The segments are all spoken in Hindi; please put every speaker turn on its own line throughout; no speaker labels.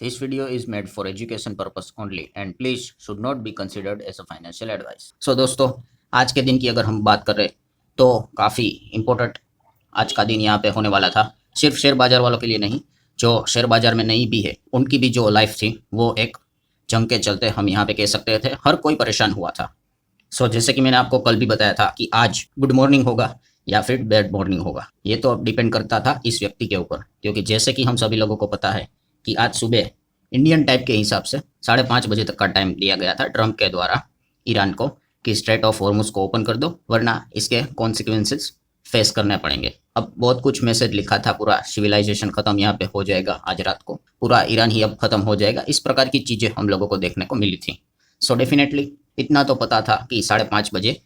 This video is made for education purpose only and please should not be considered as a financial advice. So दोस्तों, आज के दिन की अगर हम बात करें तो काफ़ी इम्पोर्टेंट आज का दिन यहाँ पे होने वाला था। सिर्फ शेयर बाजार वालों के लिए नहीं, जो शेयर बाजार में नहीं भी है उनकी भी जो लाइफ थी वो एक जंग के चलते हम यहाँ पे कह सकते थे हर कोई परेशान हुआ था। सो जैसे कि मैंने आपको कल भी बताया था कि आज गुड मॉर्निंग होगा या फिर बैड मॉर्निंग होगा, ये तो अब डिपेंड करता था इस व्यक्ति के ऊपर, क्योंकि जैसे कि हम सभी लोगों को पता है कि आज सुबह इंडियन टाइम के हिसाब से 5:30 बजे तक का टाइम दिया गया था ट्रंप के द्वारा ईरान को कि स्ट्रेट ऑफ हॉर्मुज को ओपन कर दो वरना इसके कॉन्सिक्वेंसेस फेस करने पड़ेंगे। अब बहुत कुछ मैसेज लिखा था, पूरा सिविलाइजेशन खत्म यहाँ पे हो जाएगा आज रात को, पूरा ईरान ही अब खत्म हो जाएगा, इस प्रकार की चीज़ें हम लोगों को देखने को मिली थी। सो डेफिनेटली इतना तो पता था कि 5:30 बजे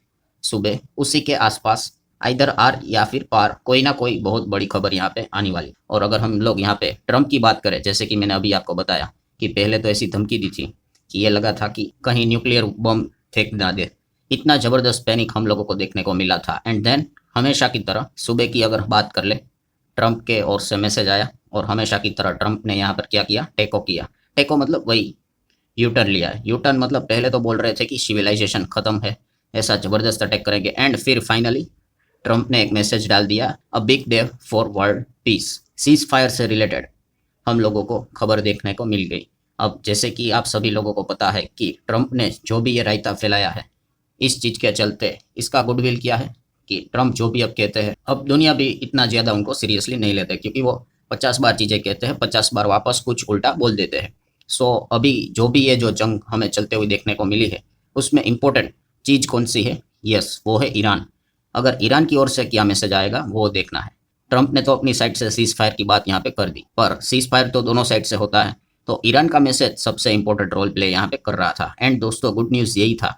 सुबह उसी के आसपास इधर आर या फिर पार कोई ना कोई बहुत बड़ी खबर यहाँ पे आने वाली। और अगर हम लोग यहाँ पे ट्रंप की बात करें, जैसे कि मैंने अभी आपको बताया कि पहले तो ऐसी धमकी दी थी कि ये लगा था कि कहीं न्यूक्लियर बम फेंक ना दे, इतना ज़बरदस्त पैनिक हम लोगों को देखने को मिला था। एंड देन हमेशा की तरह सुबह की अगर बात कर ले, ट्रंप के ओर से मैसेज आया और हमेशा की तरह ट्रंप ने यहाँ पर क्या किया, टेको किया। टेको मतलब वही यू टर्न लिया है। यू टर्न मतलब पहले तो बोल रहे थे कि सिविलाइजेशन खत्म है, ऐसा ज़बरदस्त अटैक करेंगे, एंड फिर फाइनली ट्रंप ने एक मैसेज डाल दिया, a big day for world peace. Cease fire से रिलेटेड हम लोगों को खबर देखने को मिल गई। अब जैसे कि आप सभी लोगों को पता है कि ट्रंप ने जो भी ये रायता फैलाया है, इस चीज़ के चलते इसका गुडविल किया है कि ट्रंप जो भी अब कहते हैं, अब दुनिया भी इतना ज़्यादा उनको सीरियसली नहीं लेते, क्योंकि वो 50 बार चीज़ें कहते हैं, 50 बार वापस कुछ उल्टा बोल देते हैं। सो अभी जो भी ये जो जंग हमें चलते हुए देखने को मिली है, उसमें इम्पोर्टेंट चीज़ कौन सी है? यस, वो है ईरान। अगर ईरान की ओर से क्या मैसेज आएगा वो देखना है। ट्रंप ने तो अपनी साइड से सीज फायर की बात यहाँ पे कर दी, पर सीज फायर तो दोनों साइड से होता है, तो ईरान का मैसेज सबसे इंपॉर्टेंट रोल प्ले यहाँ पे कर रहा था। एंड दोस्तों, गुड न्यूज़ यही था,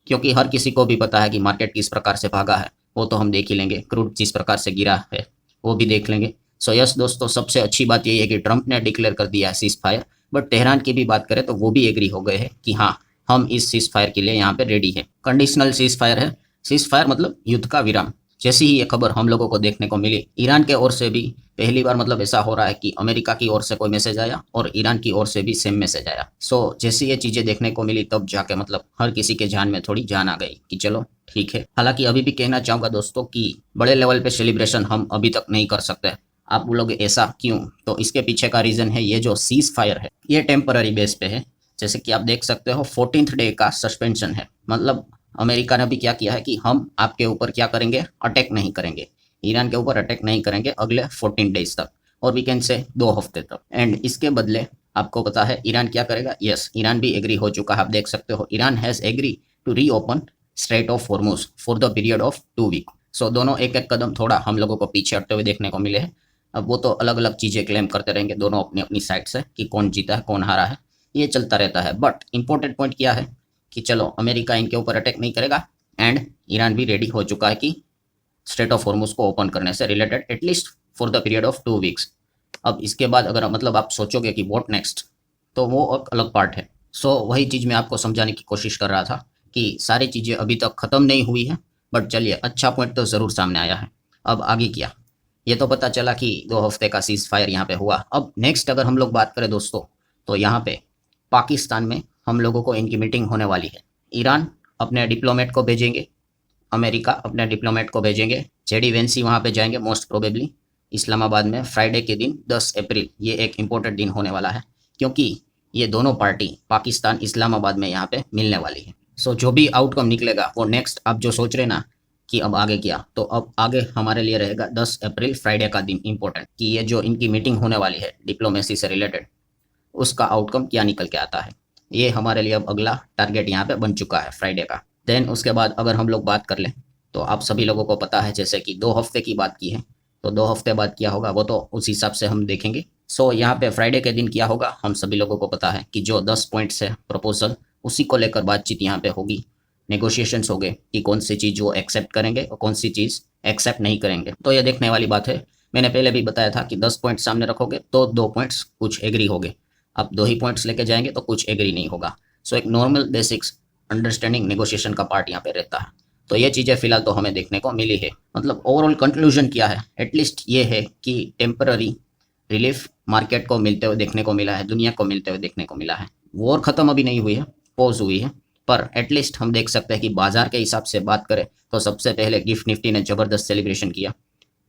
क्योंकि हर किसी को भी पता है कि मार्केट किस प्रकार से भागा है, वो तो हम देख ही लेंगे, क्रूड जिस प्रकार से गिरा है वो भी देख लेंगे। सो यस दोस्तों, सबसे अच्छी बात यही है कि ट्रंप ने डिक्लेयर कर दिया है सीज फायर, बट तेहरान की भी बात करें तो वो भी एग्री हो गए हैं कि हाँ, हम इस सीज फायर के लिए यहाँ पे रेडी है। कंडीशनल सीज फायर है। सीज फायर मतलब युद्ध का विराम। जैसी ही ये खबर हम लोगों को देखने को मिली, ईरान के ओर से भी पहली बार मतलब ऐसा हो रहा है कि अमेरिका की ओर से कोई मैसेज आया और ईरान की ओर से भी सेम मैसेज आया। सो जैसी ये चीज़ें देखने को मिली तब जाके मतलब हर किसी के जान में थोड़ी जान आ गई कि चलो ठीक है। हालांकि अभी भी कहना चाहूँगा दोस्तों कि बड़े लेवल पे सेलिब्रेशन हम अभी तक नहीं कर सकते। आप बोलोगे ऐसा क्यों? तो इसके पीछे का रीज़न है, ये जो सीज फायर है ये टेम्पररी बेस पे है। जैसे कि आप देख सकते हो 14th डे का सस्पेंशन है, मतलब अमेरिका ने भी क्या किया है कि हम आपके ऊपर क्या करेंगे, अटैक नहीं करेंगे, ईरान के ऊपर अटैक नहीं करेंगे अगले 14 डेज तक, और वी कैन से 2 हफ्ते तक। एंड इसके बदले आपको पता है ईरान क्या करेगा? यस, ईरान भी एग्री हो चुका है। आप देख सकते हो Iran has agree to reopen strait of Hormuz for the period of 2 week. So दोनों एक एक कदम थोड़ा हम लोगों को पीछे हटते हुए देखने को मिले हैं। अब वो तो अलग अलग चीज़ें क्लेम करते रहेंगे दोनों अपनी अपनी साइड से कि कौन जीता है कौन हारा है, ये चलता रहता है। बट इंपॉर्टेंट पॉइंट क्या है कि चलो अमेरिका इनके ऊपर अटैक नहीं करेगा, एंड ईरान भी रेडी हो चुका है कि स्ट्रेट ऑफ हॉर्मुज को ओपन करने से related at least for the period of 2 weeks. अब इसके बाद अगर मतलब आप सोचोगे कि व्हाट नेक्स्ट, तो वो एक अलग पार्ट है। सो वही चीज़ मैं आपको समझाने की कोशिश कर रहा था कि सारी चीज़ें अभी तक ख़त्म नहीं हुई है, बट चलिए अच्छा पॉइंट तो ज़रूर सामने आया है। अब आगे क्या, ये तो पता चला कि 2 हफ्ते का सीज फायर यहाँ पे हुआ। अब नेक्स्ट अगर हम लोग बात करें दोस्तों, तो यहाँ पे पाकिस्तान में हम लोगों को इनकी मीटिंग होने वाली है। ईरान अपने डिप्लोमेट को भेजेंगे, अमेरिका अपने डिप्लोमेट को भेजेंगे, जेडी वेंसी वहाँ पे जाएंगे मोस्ट प्रोबेबली इस्लामाबाद में फ्राइडे के दिन 10 अप्रैल। ये एक इम्पोर्टेंट दिन होने वाला है, क्योंकि ये दोनों पार्टी पाकिस्तान इस्लामाबाद में यहाँ पे मिलने वाली है। सो जो भी आउटकम निकलेगा वो नेक्स्ट, आप जो सोच रहे ना कि अब आगे क्या, तो अब आगे हमारे लिए रहेगा 10 अप्रैल फ्राइडे का दिन इम्पोर्टेंट, कि ये जो इनकी मीटिंग होने वाली है डिप्लोमेसी से रिलेटेड, उसका आउटकम क्या निकल के आता है, ये हमारे लिए अब अगला टारगेट यहाँ पे बन चुका है फ्राइडे का। देन उसके बाद अगर हम लोग बात कर लें तो आप सभी लोगों को पता है, जैसे कि 2 हफ्ते की बात की है, तो 2 हफ्ते बाद क्या होगा वो तो उस हिसाब से हम देखेंगे। सो यहाँ पे फ्राइडे के दिन क्या होगा हम सभी लोगों को पता है कि जो 10 पॉइंट्स है प्रपोजल, उसी को लेकर बातचीत यहाँ पे होगी, नेगोशिएशंस हो गए कि कौन सी चीज़ वो एक्सेप्ट करेंगे और कौन सी चीज़ एक्सेप्ट नहीं करेंगे। तो ये देखने वाली बात है। मैंने पहले भी बताया था कि 10 पॉइंट्स सामने रखोगे तो 2 पॉइंट्स कुछ एग्री होंगे, आप 2 ही पॉइंट्स लेके जाएंगे तो कुछ एग्री नहीं होगा। सो एक नॉर्मल बेसिक्स अंडरस्टैंडिंग नेगोशिएशन का पार्ट यहाँ पे रहता है। तो ये चीज़ें फिलहाल तो हमें देखने को मिली है। मतलब ओवरऑल कंक्लूजन क्या है, एटलीस्ट ये है कि टेम्पररी रिलीफ मार्केट को मिलते हुए देखने को मिला है, दुनिया को मिलते हुए देखने को मिला है। वॉर ख़त्म अभी नहीं हुई है, पॉज हुई है, पर एटलीस्ट हम देख सकते हैं कि बाजार के हिसाब से बात करें तो सबसे पहले गिफ्ट निफ्टी ने ज़बरदस्त सेलिब्रेशन किया।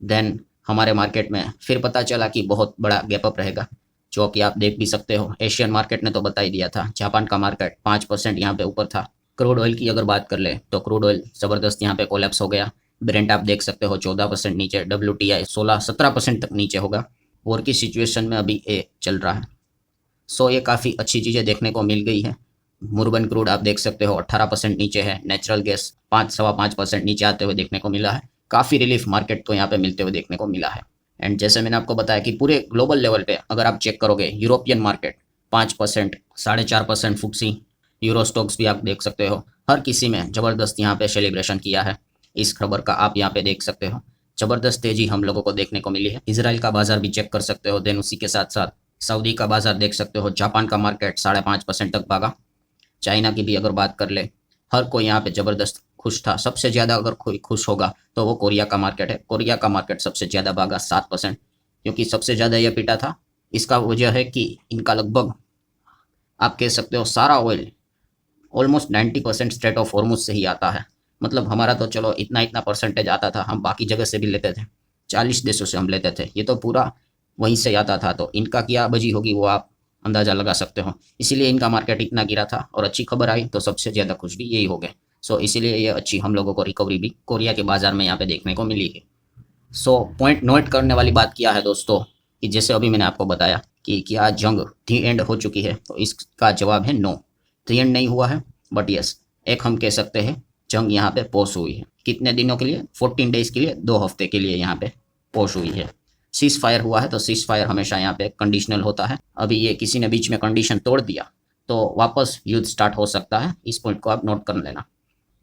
देन हमारे मार्केट में फिर पता चला कि बहुत बड़ा गैप अप रहेगा, जो कि आप देख भी सकते हो। एशियन मार्केट ने तो बता ही दिया था। जापान का मार्केट 5% यहाँ पे ऊपर था। क्रूड ऑयल की अगर बात कर ले तो क्रूड ऑयल ज़बरदस्त यहाँ पे कोलैप्स हो गया। ब्रेंट आप देख सकते हो 14% नीचे, WTI 16-17% तक नीचे होगा। वॉर की सिचुएशन में अभी ये चल रहा है। सो ये काफ़ी अच्छी चीज़ें देखने को मिल गई है। मुर्बन क्रूड आप देख सकते हो 18% नीचे है। नेचुरल गैस 5-5.25% नीचे आते हुए देखने को मिला है। काफ़ी रिलीफ मार्केट को यहाँ पे मिलते हुए देखने को मिला है। एंड जैसे मैंने आपको बताया कि पूरे ग्लोबल लेवल पे अगर आप चेक करोगे, यूरोपियन मार्केट 5%, 4.5% फुक्सी, यूरो स्टॉक्स भी आप देख सकते हो। हर किसी में ज़बरदस्त यहाँ पे सेलिब्रेशन किया है। इस खबर का आप यहाँ पे देख सकते हो। ज़बरदस्त तेजी हम लोगों को देखने को मिली है। इसराइल का बाजार भी चेक कर सकते हो। देन उसी के साथ साथ सऊदी का बाजार देख सकते हो। जापान का मार्केट 5.5% तक भागा। चाइना की भी अगर बात कर ले, हर कोई यहाँ पे ज़बरदस्त खुश था। सबसे ज़्यादा अगर कोई खुश होगा तो वो कोरिया का मार्केट है। कोरिया का मार्केट सबसे ज़्यादा भागा 7%, क्योंकि सबसे ज़्यादा यह पीटा था। इसका वजह है कि इनका लगभग आप कह सकते हो सारा oil almost 90% straight of Hormuz से ही आता है। मतलब हमारा तो चलो इतना इतना परसेंटेज आता था, हम बाकी जगह से भी लेते थे, 40 देशों से हम लेते थे, ये तो पूरा वहीं से आता था। तो इनका क्या बजी होगी वो आप अंदाज़ा लगा सकते हो। इसीलिए इनका मार्केट इतना गिरा था। और अच्छी खबर आई तो सबसे ज़्यादा खुश भी यही हो गए। सो इसीलिए ये अच्छी हम लोगों को रिकवरी भी कोरिया के बाज़ार में यहाँ पे देखने को मिली है। सो पॉइंट नोट करने वाली बात क्या है दोस्तों, कि जैसे अभी मैंने आपको बताया कि क्या जंग दी एंड हो चुकी है, तो इसका जवाब है नो, दी एंड नहीं हुआ है। बट यस, एक हम कह सकते हैं जंग यहाँ पे पॉज हुई है। कितने दिनों के लिए? 14 डेज के लिए, 2 हफ्ते के लिए यहाँ पे पॉज हुई है। सीज फायर हुआ है, तो सीज फायर हमेशा यहाँ पे कंडीशनल होता है। अभी ये किसी ने बीच में कंडीशन तोड़ दिया तो वापस युद्ध स्टार्ट हो सकता है। इस पॉइंट को आप नोट कर लेना।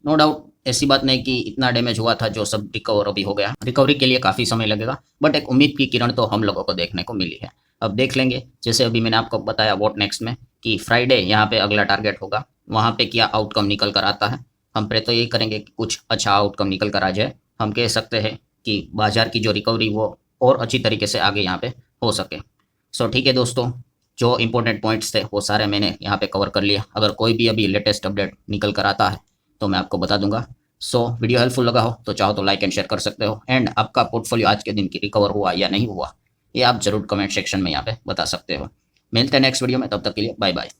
नो डाउट ऐसी बात नहीं कि इतना डैमेज हुआ था जो सब रिकवर अभी हो गया। रिकवरी के लिए काफ़ी समय लगेगा, बट एक उम्मीद की किरण तो हम लोगों को देखने को मिली है। अब देख लेंगे, जैसे अभी मैंने आपको बताया व्हाट नेक्स्ट में, कि फ्राइडे यहाँ पे अगला टारगेट होगा। वहाँ पे क्या आउटकम निकल कर आता है। हम प्रे तो यही करेंगे कि कुछ अच्छा आउटकम निकल कर आ जाए। हम कह सकते हैं कि बाजार की जो रिकवरी वो और अच्छी तरीके से आगे यहाँ पे हो सके। सो ठीक है दोस्तों, जो इंपॉर्टेंट पॉइंट्स थे वो सारे मैंने यहाँ पे कवर कर लिया। अगर कोई भी अभी लेटेस्ट अपडेट निकल कर आता है तो मैं आपको बता दूंगा। सो वीडियो हेल्पफुल लगा हो तो चाहो तो लाइक एंड शेयर कर सकते हो। एंड आपका पोर्टफोलियो आज के दिन की रिकवर हुआ या नहीं हुआ, ये आप जरूर कमेंट सेक्शन में यहाँ पे बता सकते हो। मिलते हैं नेक्स्ट वीडियो में, तब तक के लिए बाय बाय।